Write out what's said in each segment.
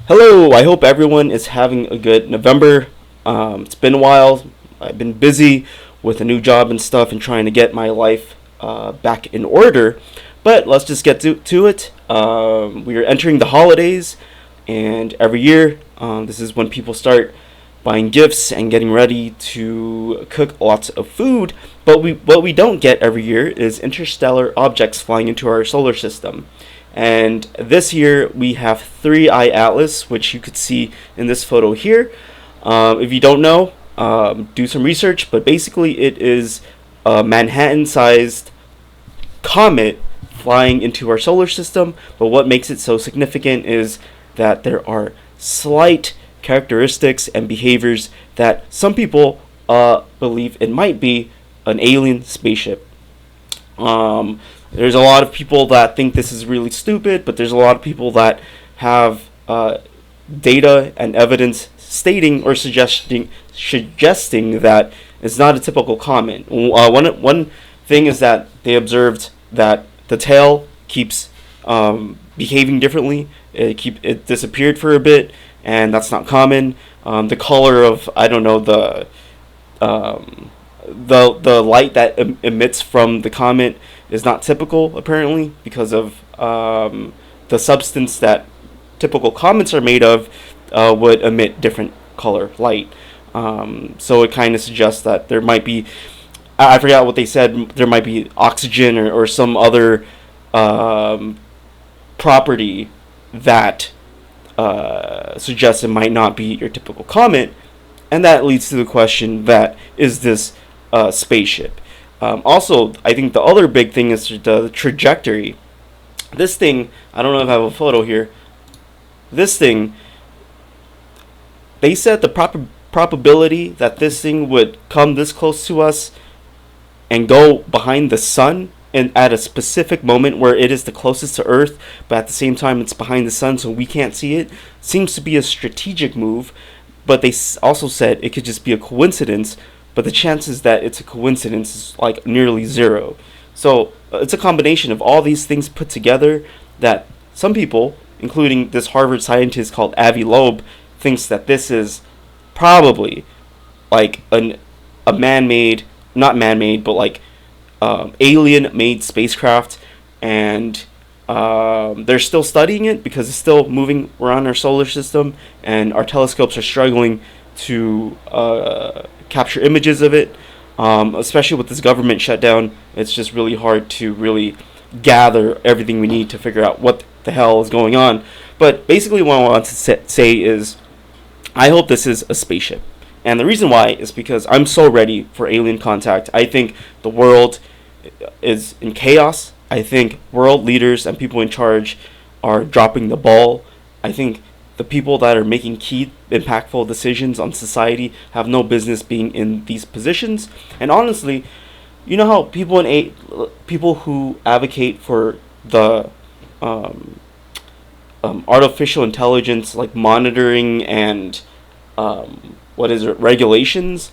Hello, I hope everyone is having a good November. It's been a while. I've been busy with a new job and stuff and trying to get my life back in order. But let's just get to it. We are entering the holidays, and every year, this is when people start buying gifts and getting ready to cook lots of food. But what we don't get every year is interstellar objects flying into our solar system. And this year we have 3-eye Atlas, which you could see in this photo here. If you don't know, do some research. But basically, it is a Manhattan-sized comet flying into our solar system. But what makes it so significant is that there are slight characteristics and behaviors that some people believe it might be an alien spaceship. There's a lot of people that think this is really stupid, but there's a lot of people that have data and evidence stating or suggesting that it's not a typical comet. One thing is that they observed that the tail keeps behaving differently. It disappeared for a bit, and that's not common. The color of, I don't know, the light that emits from the comet is not typical, apparently, because of the substance that typical comets are made of would emit different color light. So it kind of suggests that there might be, I forgot what they said, there might be oxygen or some other property that suggests it might not be your typical comet. And that leads to the question that, is this a spaceship? Also, I think the other big thing is the trajectory. This thing, I don't know if I have a photo here. This thing, they said the probability that this thing would come this close to us and go behind the sun and at a specific moment where it is the closest to Earth, but at the same time it's behind the sun so we can't see it, seems to be a strategic move. But they also said it could just be a coincidence, but the chances that it's a coincidence is like nearly zero. So it's a combination of all these things put together that some people, including this Harvard scientist called Avi Loeb, thinks that this is probably like a man-made, not man-made, but like alien-made spacecraft, and they're still studying it because it's still moving around our solar system, and our telescopes are struggling to capture images of it. Especially with this government shutdown, it's just really hard to really gather everything we need to figure out what the hell is going on. But basically what I want to say is, I hope this is a spaceship. And the reason why is because I'm so ready for alien contact. I think the world is in chaos. I think world leaders and people in charge are dropping the ball. I think the people that are making key, impactful decisions on society have no business being in these positions. And honestly, you know how people who advocate for the artificial intelligence, like monitoring and regulations,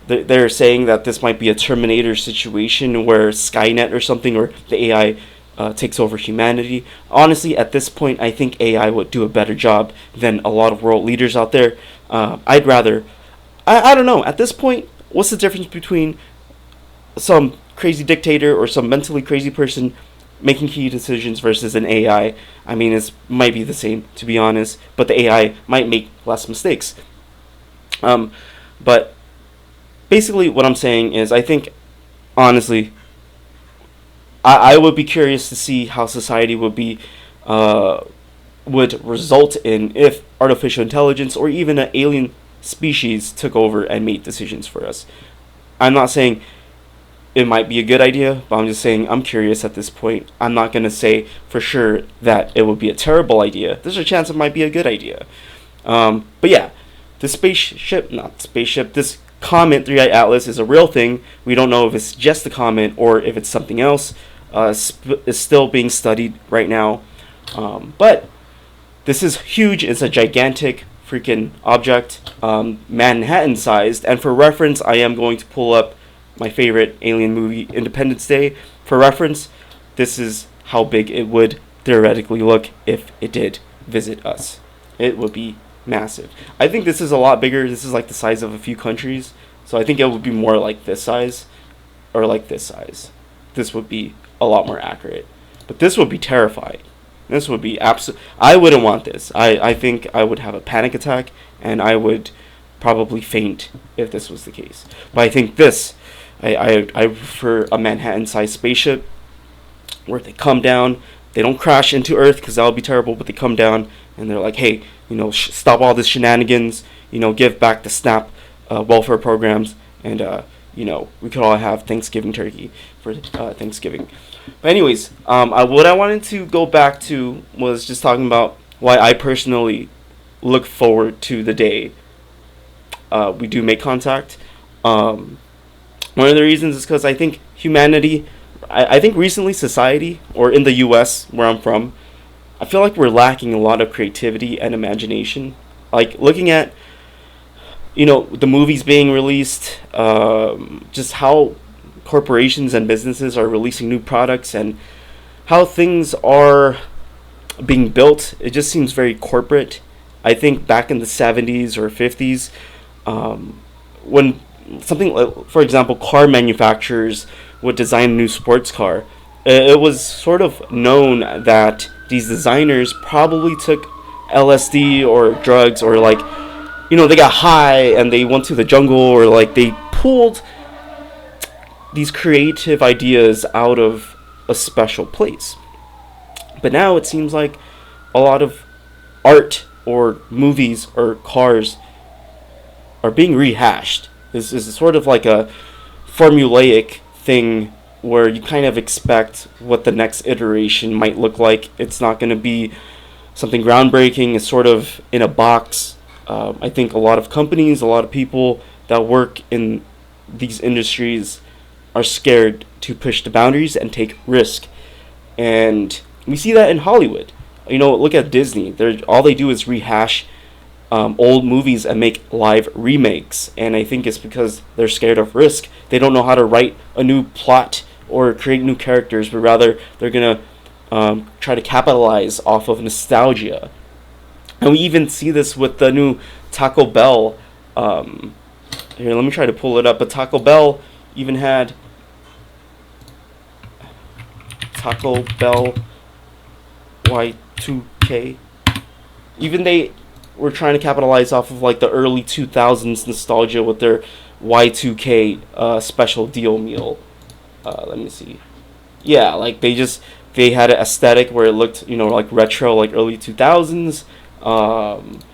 they're saying that this might be a Terminator situation where Skynet or something, or the AI takes over humanity. Honestly, at this point, I think AI would do a better job than a lot of world leaders out there. I'd rather, I don't know, at this point, what's the difference between some crazy dictator or some mentally crazy person making key decisions versus an AI? I mean, it might be the same, to be honest, but the AI might make less mistakes. But basically what I'm saying is, I think, honestly, I would be curious to see how society would result in if artificial intelligence or even an alien species took over and made decisions for us. I'm not saying it might be a good idea, but I'm just saying I'm curious at this point. I'm not going to say for sure that it would be a terrible idea. There's a chance it might be a good idea. But yeah, this comet 3-eye Atlas is a real thing. We don't know if it's just a comet or if it's something else. Is still being studied right now. But this is huge. It's a gigantic freaking object, Manhattan-sized. And for reference, I am going to pull up my favorite alien movie, Independence Day. For reference, this is how big it would theoretically look if it did visit us. It would be massive. I think this is a lot bigger. This is like the size of a few countries. So I think it would be more like this size or like this size. This would be a lot more accurate. But this would be terrifying. This would be absolute. I wouldn't want this. I think I would have a panic attack and I would probably faint if this was the case. But I think this, I prefer a Manhattan-sized spaceship where they come down. They don't crash into Earth because that would be terrible. But they come down and they're like, hey, stop all this shenanigans. Give back the SNAP welfare programs, and we could all have Thanksgiving turkey for Thanksgiving. But anyways, what I wanted to go back to was just talking about why I personally look forward to the day we do make contact. One of the reasons is because I think humanity, I think recently society, or in the U.S. where I'm from, I feel like we're lacking a lot of creativity and imagination. Like looking at, the movies being released, just how corporations and businesses are releasing new products and how things are being built. It just seems very corporate. I think back in the 70s or 50s, when something like, for example, car manufacturers would design a new sports car, it was sort of known that these designers probably took LSD or drugs, or like, they got high and they went to the jungle, or like they pulled these creative ideas out of a special place. But now it seems like a lot of art or movies or cars are being rehashed. This is sort of like a formulaic thing where you kind of expect what the next iteration might look like. It's not going to be something groundbreaking. It's sort of in a box. I think a lot of companies, a lot of people that work in these industries are scared to push the boundaries and take risk. And we see that in Hollywood. Look at Disney. All they do is rehash old movies and make live remakes. And I think it's because they're scared of risk. They don't know how to write a new plot or create new characters, but rather they're going to try to capitalize off of nostalgia. And we even see this with the new Taco Bell. Here, let me try to pull it up. But Taco Bell even had Taco Bell Y2K. Even they were trying to capitalize off of like the early 2000s nostalgia with their Y2K special deal meal. Let me see. Yeah, like they had an aesthetic where it looked, like retro, like early 2000s,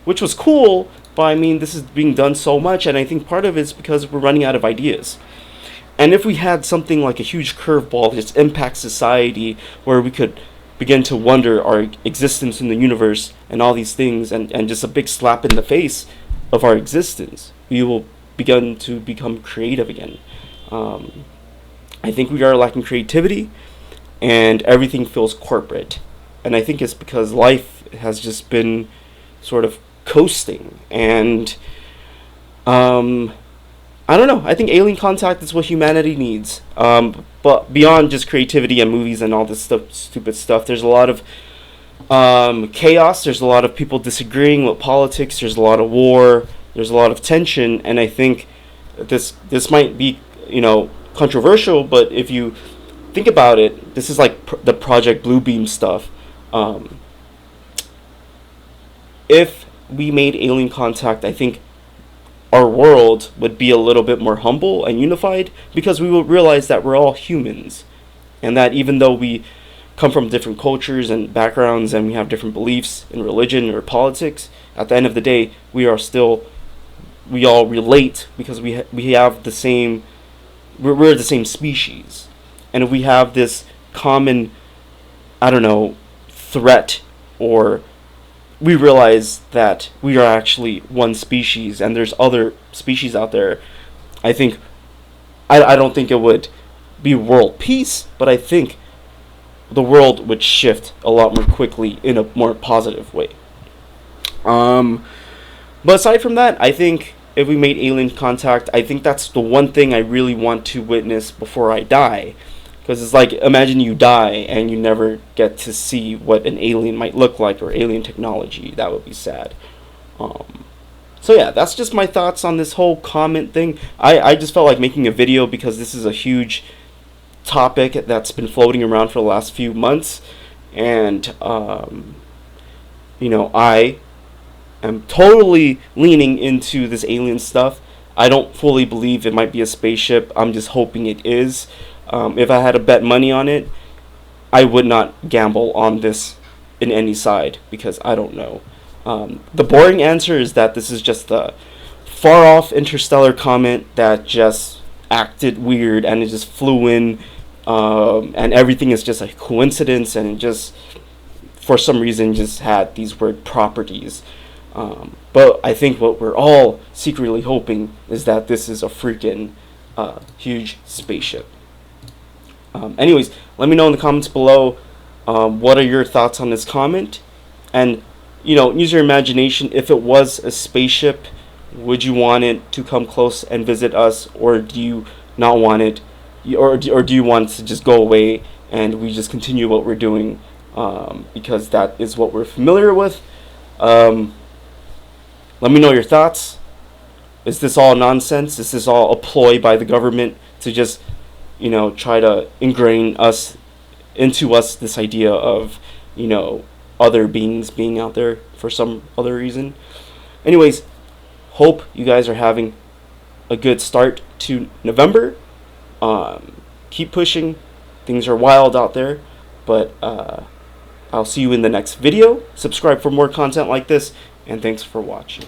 which was cool. But I mean, this is being done so much, and I think part of it is because we're running out of ideas. And if we had something like a huge curveball that just impacts society, where we could begin to wonder our existence in the universe and all these things, and just a big slap in the face of our existence, we will begin to become creative again. I think we are lacking creativity, and everything feels corporate. And I think it's because life has just been sort of coasting. And I don't know. I think alien contact is what humanity needs. But beyond just creativity and movies and all this stupid stuff, there's a lot of chaos. There's a lot of people disagreeing with politics. There's a lot of war. There's a lot of tension. And I think this might be, controversial, but if you think about it, this is like the Project Bluebeam stuff. If we made alien contact, I think our world would be a little bit more humble and unified, because we will realize that we're all humans, and that even though we come from different cultures and backgrounds and we have different beliefs in religion or politics, at the end of the day we all relate because we have the same, we're the same species. And if we have this common, threat, or we realize that we are actually one species and there's other species out there, I think, I don't think it would be world peace, but I think the world would shift a lot more quickly in a more positive way. But aside from that, I think if we made alien contact, I think that's the one thing I really want to witness before I die. Because it's like, imagine you die and you never get to see what an alien might look like, or alien technology. That would be sad. So yeah, that's just my thoughts on this whole comment thing. I just felt like making a video because this is a huge topic that's been floating around for the last few months. And, I am totally leaning into this alien stuff. I don't fully believe it might be a spaceship. I'm just hoping it is. If I had to bet money on it, I would not gamble on this in any side because I don't know. The boring answer is that this is just a far off interstellar comet that just acted weird and it just flew in, and everything is just a coincidence, and it just, for some reason, just had these weird properties. But I think what we're all secretly hoping is that this is a freaking huge spaceship. Anyways, let me know in the comments below what are your thoughts on this comment, and use your imagination. If it was a spaceship, would you want it to come close and visit us, or do you not want it, or do you want it to just go away and we just continue what we're doing, because that is what we're familiar with? Let me know your thoughts. Is this all nonsense? Is this all a ploy by the government to just try to ingrain into us this idea of other beings being out there for some other reason? Anyways, hope you guys are having a good start to November. Keep pushing. Things are wild out there, but I'll see you in the next video. Subscribe for more content like this, and thanks for watching.